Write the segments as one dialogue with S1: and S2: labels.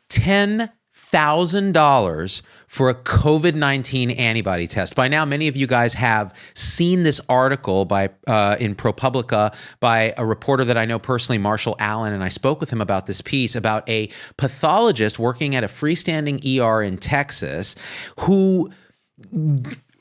S1: $10,000 for a COVID-19 antibody test. By now, many of you guys have seen this article in ProPublica by a reporter that I know personally, Marshall Allen, and I spoke with him about this piece about a pathologist working at a freestanding ER in Texas who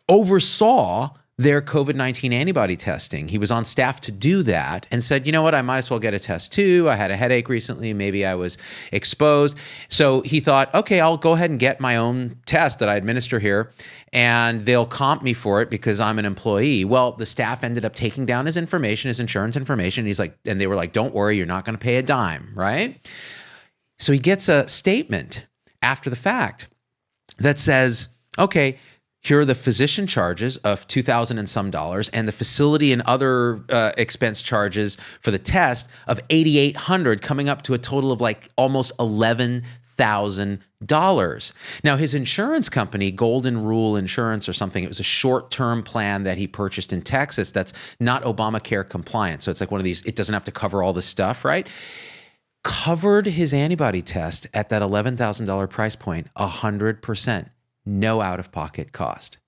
S1: oversaw their COVID-19 antibody testing. He was on staff to do that and said, you know what, I might as well get a test too. I had a headache recently. Maybe I was exposed. So he thought, okay, I'll go ahead and get my own test that I administer here and they'll comp me for it because I'm an employee. Well, the staff ended up taking down his information, his insurance information. And they were like, don't worry, you're not going to pay a dime, right? So he gets a statement after the fact that says, okay, here are the physician charges of $2,000 and some dollars and the facility and other expense charges for the test of $8,800, coming up to a total of like almost $11,000. Now, his insurance company, Golden Rule Insurance or something, it was a short-term plan that he purchased in Texas that's not Obamacare compliant. So it's like one of these, it doesn't have to cover all this stuff, right? Covered his antibody test at that $11,000 price point, 100%. No out-of-pocket cost.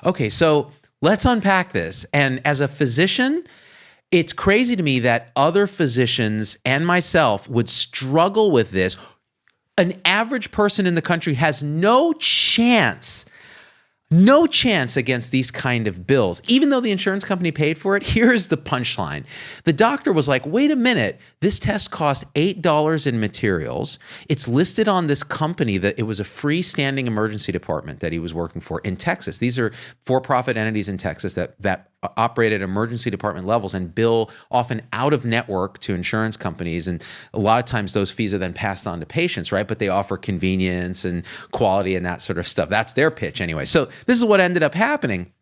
S1: Okay, so let's unpack this. And as a physician, it's crazy to me that other physicians and myself would struggle with this. An average person in the country has no chance against these kind of bills. Even though the insurance company paid for it, here's the punchline. The doctor was like, wait a minute, this test cost $8 in materials. It's listed on this company that it was a freestanding emergency department that he was working for in Texas. These are for-profit entities in Texas that operate at emergency department levels and bill often out of network to insurance companies. And a lot of times those fees are then passed on to patients, right? But they offer convenience and quality and that sort of stuff. That's their pitch anyway. So this is what ended up happening.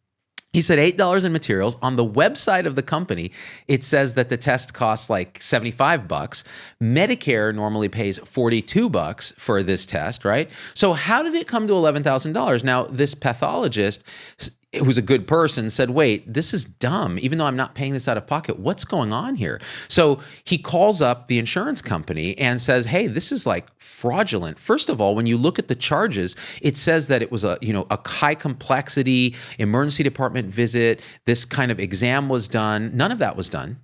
S1: He said $8 in materials. On the website of the company, it says that the test costs like $75. Medicare normally pays $42 for this test, right? So how did it come to $11,000? Now, this pathologist, who's a good person, said, wait, this is dumb. Even though I'm not paying this out of pocket, what's going on here? So he calls up the insurance company and says, hey, this is like fraudulent. First of all, when you look at the charges, it says that it was a high complexity emergency department visit. This kind of exam was done. None of that was done.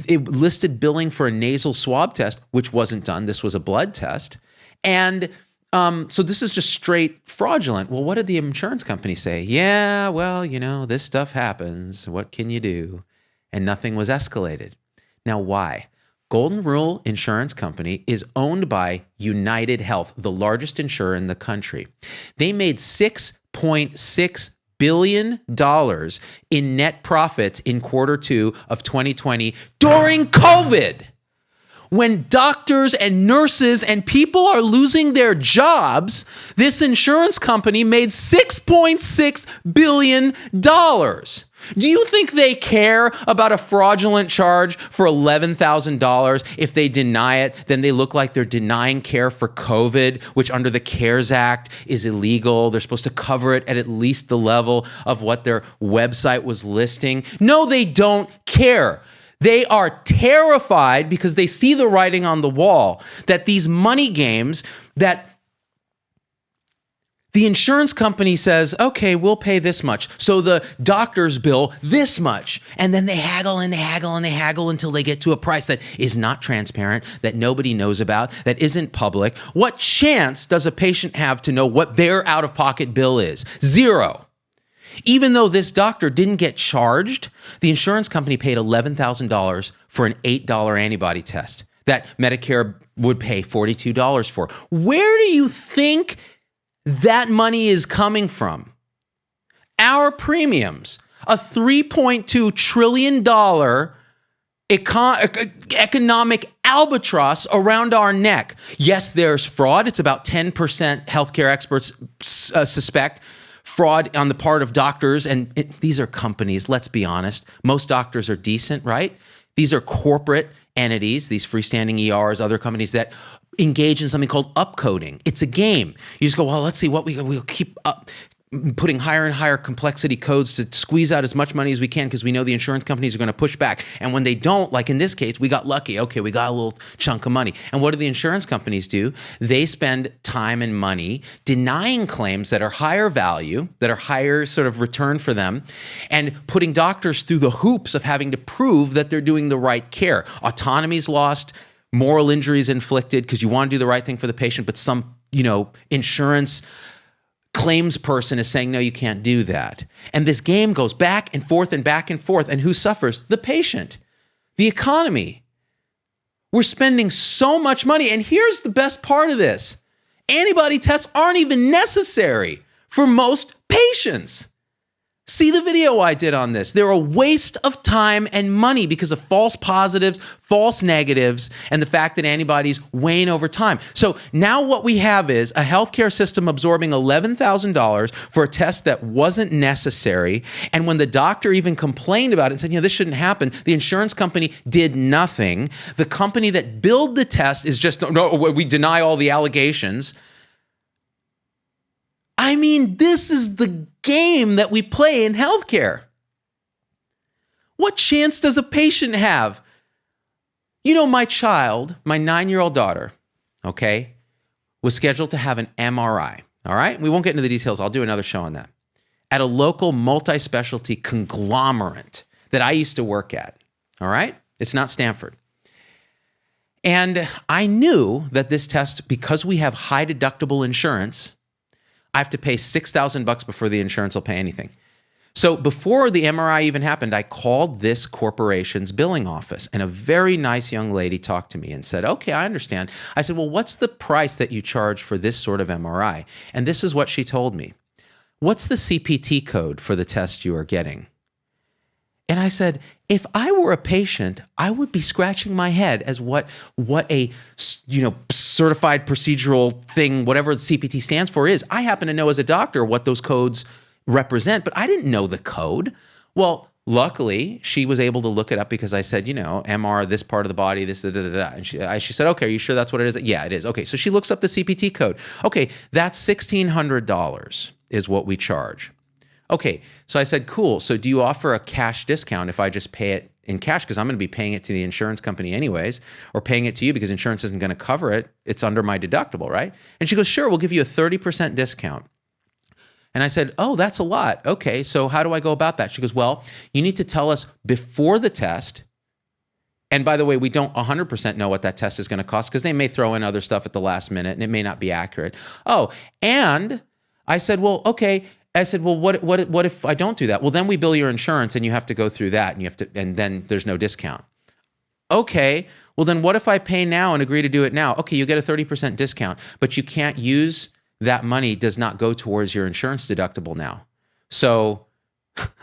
S1: It listed billing for a nasal swab test, which wasn't done. This was a blood test. And so this is just straight fraudulent. Well, what did the insurance company say? Yeah, well, this stuff happens. What can you do? And nothing was escalated. Now, why? Golden Rule Insurance Company is owned by United Health, the largest insurer in the country. They made $6.6 billion in net profits in quarter 2 of 2020 during COVID. When doctors and nurses and people are losing their jobs, this insurance company made $6.6 billion. Do you think they care about a fraudulent charge for $11,000? If they deny it, then they look like they're denying care for COVID, which under the CARES Act is illegal. They're supposed to cover it at least the level of what their website was listing. No, they don't care. They are terrified because they see the writing on the wall that these money games that the insurance company says, okay, we'll pay this much. So the doctors bill this much. And then they haggle and they haggle and they haggle until they get to a price that is not transparent, that nobody knows about, that isn't public. What chance does a patient have to know what their out-of-pocket bill is? Zero. Even though this doctor didn't get charged, the insurance company paid $11,000 for an $8 antibody test that Medicare would pay $42 for. Where do you think that money is coming from? Our premiums, a $3.2 trillion economic albatross around our neck. Yes, there's fraud. It's about 10% healthcare experts suspect fraud on the part of doctors, and these are companies, let's be honest. Most doctors are decent, right? These are corporate entities, these freestanding ERs, other companies that engage in something called upcoding. It's a game. You just go, well, let's see what we'll keep up. putting higher and higher complexity codes to squeeze out as much money as we can because we know the insurance companies are going to push back. And when they don't, like in this case, we got lucky. Okay, we got a little chunk of money. And what do the insurance companies do? They spend time and money denying claims that are higher value, that are higher sort of return for them, and putting doctors through the hoops of having to prove that they're doing the right care. Autonomy's lost, moral injuries inflicted because you want to do the right thing for the patient, but some, insurance claims person is saying, no, you can't do that. And this game goes back and forth and back and forth. And who suffers? The patient, the economy. We're spending so much money. And here's the best part of this. Antibody tests aren't even necessary for most patients. See the video I did on this. They're a waste of time and money because of false positives, false negatives, and the fact that antibodies wane over time. So now what we have is a healthcare system absorbing $11,000 for a test that wasn't necessary. And when the doctor even complained about it and said, this shouldn't happen, the insurance company did nothing. The company that billed the test is just, no, we deny all the allegations. I mean, this is the game that we play in healthcare. What chance does a patient have? My child, my 9-year-old daughter, okay, was scheduled to have an MRI, all right? We won't get into the details. I'll do another show on that. At a local multi-specialty conglomerate that I used to work at, all right? It's not Stanford. And I knew that this test, because we have high deductible insurance, I have to pay $6,000 before the insurance will pay anything. So before the MRI even happened, I called this corporation's billing office, and a very nice young lady talked to me and said, okay, I understand. I said, well, what's the price that you charge for this sort of MRI? And this is what she told me. What's the CPT code for the test you are getting? And I said, if I were a patient, I would be scratching my head as what a certified procedural thing, whatever the CPT stands for is. I happen to know as a doctor what those codes represent, but I didn't know the code. Well, luckily, she was able to look it up because I said, MR, this part of the body, this, da. And she said, okay, are you sure that's what it is? Yeah, it is. Okay, so she looks up the CPT code. Okay, that's $1,600 is what we charge. Okay, so I said, cool. So do you offer a cash discount if I just pay it in cash? Because I'm going to be paying it to the insurance company anyways, or paying it to you because insurance isn't going to cover it. It's under my deductible, right? And she goes, sure, we'll give you a 30% discount. And I said, oh, that's a lot. Okay, so how do I go about that? She goes, well, you need to tell us before the test. And by the way, we don't 100% know what that test is going to cost because they may throw in other stuff at the last minute and it may not be accurate. Oh, and I said, well, okay. I said, well, what if I don't do that? Well, then we bill your insurance and you have to go through that and then there's no discount. Okay, well then what if I pay now and agree to do it now? Okay, you get a 30% discount, but you can't use that money, does not go towards your insurance deductible now. So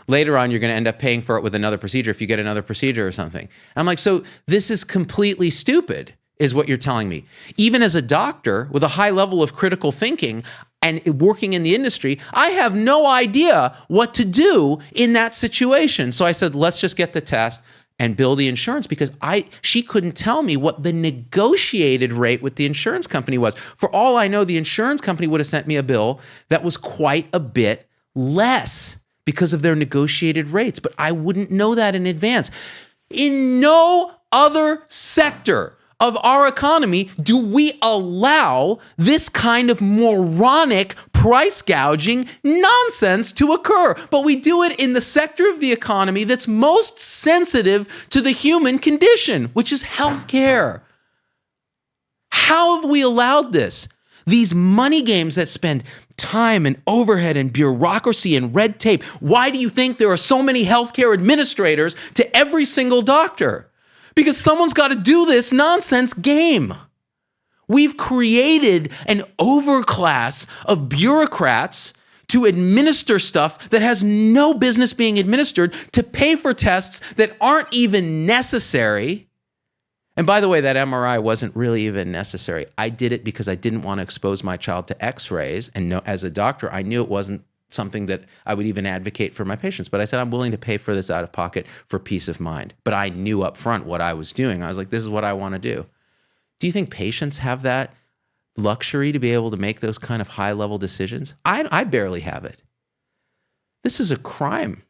S1: later on, you're going to end up paying for it with another procedure if you get another procedure or something. I'm like, so this is completely stupid, is what you're telling me. Even as a doctor with a high level of critical thinking, and working in the industry, I have no idea what to do in that situation. So I said, let's just get the test and bill the insurance because she couldn't tell me what the negotiated rate with the insurance company was. For all I know, the insurance company would have sent me a bill that was quite a bit less because of their negotiated rates, but I wouldn't know that in advance. In no other sector of our economy do we allow this kind of moronic price gouging nonsense to occur. But we do it in the sector of the economy that's most sensitive to the human condition, which is healthcare. How have we allowed this? These money games that spend time and overhead and bureaucracy and red tape. Why do you think there are so many healthcare administrators to every single doctor? Because someone's got to do this nonsense game. We've created an overclass of bureaucrats to administer stuff that has no business being administered, to pay for tests that aren't even necessary. And by the way, that MRI wasn't really even necessary. I did it because I didn't want to expose my child to x-rays. And as a doctor, I knew it wasn't something that I would even advocate for my patients. But I said, I'm willing to pay for this out of pocket for peace of mind. But I knew up front what I was doing. I was like, this is what I want to do. Do you think patients have that luxury to be able to make those kind of high-level decisions? I barely have it. This is a crime.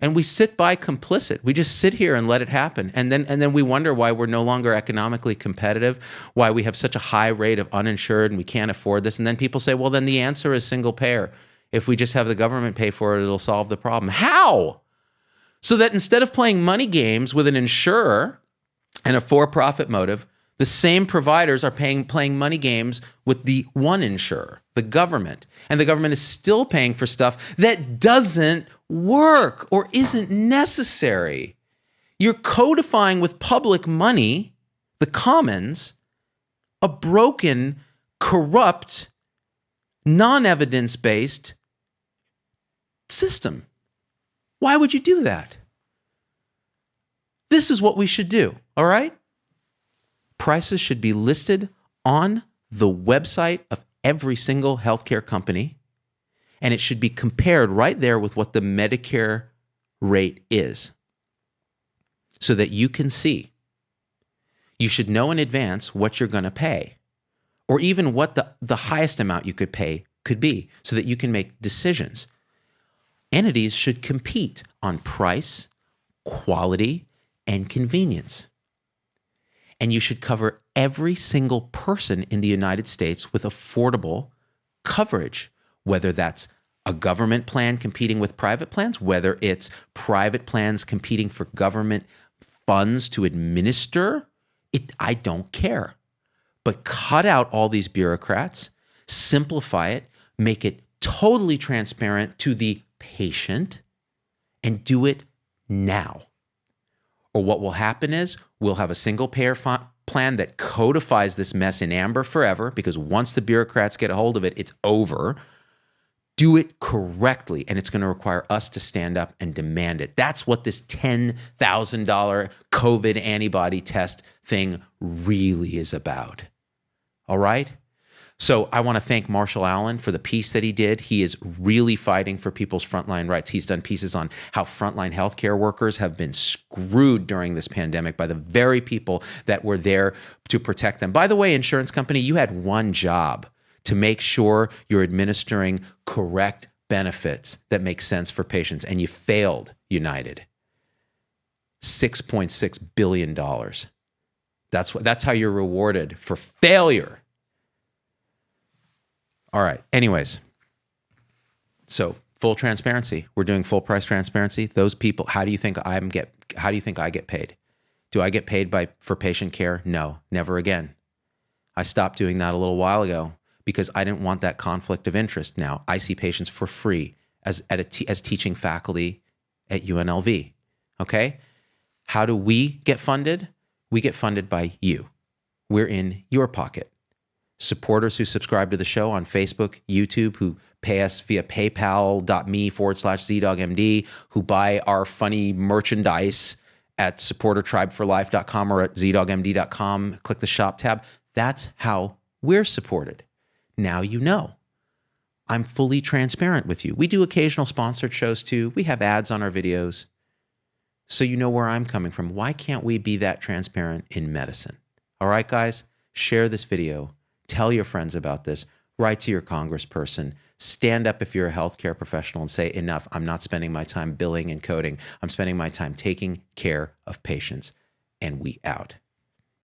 S1: And we sit by complicit. We just sit here and let it happen. And then we wonder why we're no longer economically competitive, why we have such a high rate of uninsured and we can't afford this. And then people say, well, then the answer is single payer. If we just have the government pay for it, it'll solve the problem. How? So that instead of playing money games with an insurer and a for-profit motive, the same providers are playing money games with the one insurer, the government. And the government is still paying for stuff that doesn't work or isn't necessary. You're codifying with public money, the commons, a broken, corrupt, non-evidence-based system. Why would you do that? This is what we should do, all right? Prices should be listed on the website of every single healthcare company, and it should be compared right there with what the Medicare rate is so that you can see. You should know in advance what you're going to pay, or even what the highest amount you could pay could be, so that you can make decisions. Entities should compete on price, quality, and convenience. And you should cover every single person in the United States with affordable coverage, whether that's a government plan competing with private plans, whether it's private plans competing for government funds to administer it. I don't care. But cut out all these bureaucrats, simplify it, make it totally transparent to the patient, and do it now. Or what will happen is we'll have a single payer plan that codifies this mess in amber forever, because once the bureaucrats get a hold of it, it's over. Do it correctly, and it's going to require us to stand up and demand it. That's what this $10,000 COVID antibody test thing really is about. All right? So I want to thank Marshall Allen for the piece that he did. He is really fighting for people's frontline rights. He's done pieces on how frontline healthcare workers have been screwed during this pandemic by the very people that were there to protect them. By the way, insurance company, you had one job: to make sure you're administering correct benefits that make sense for patients, and you failed, United. $6.6 billion. That's how you're rewarded for failure. All right. Anyways, so full transparency. We're doing full price transparency. Those people, how do you think I get paid? Do I get paid for patient care? No, never again. I stopped doing that a little while ago because I didn't want that conflict of interest. Now I see patients for free as teaching faculty at UNLV. Okay. How do we get funded? We get funded by you. We're in your pocket. Supporters who subscribe to the show on Facebook, YouTube, who pay us via paypal.me/ZDoggMD, who buy our funny merchandise at supportertribeforlife.com or at ZDoggMD.com. Click the shop tab. That's how we're supported. Now you know. I'm fully transparent with you. We do occasional sponsored shows too. We have ads on our videos. So you know where I'm coming from. Why can't we be that transparent in medicine? All right, guys, share this video. Tell your friends about this. Write to your congressperson. Stand up if you're a healthcare professional and say, enough. I'm not spending my time billing and coding. I'm spending my time taking care of patients. And we out.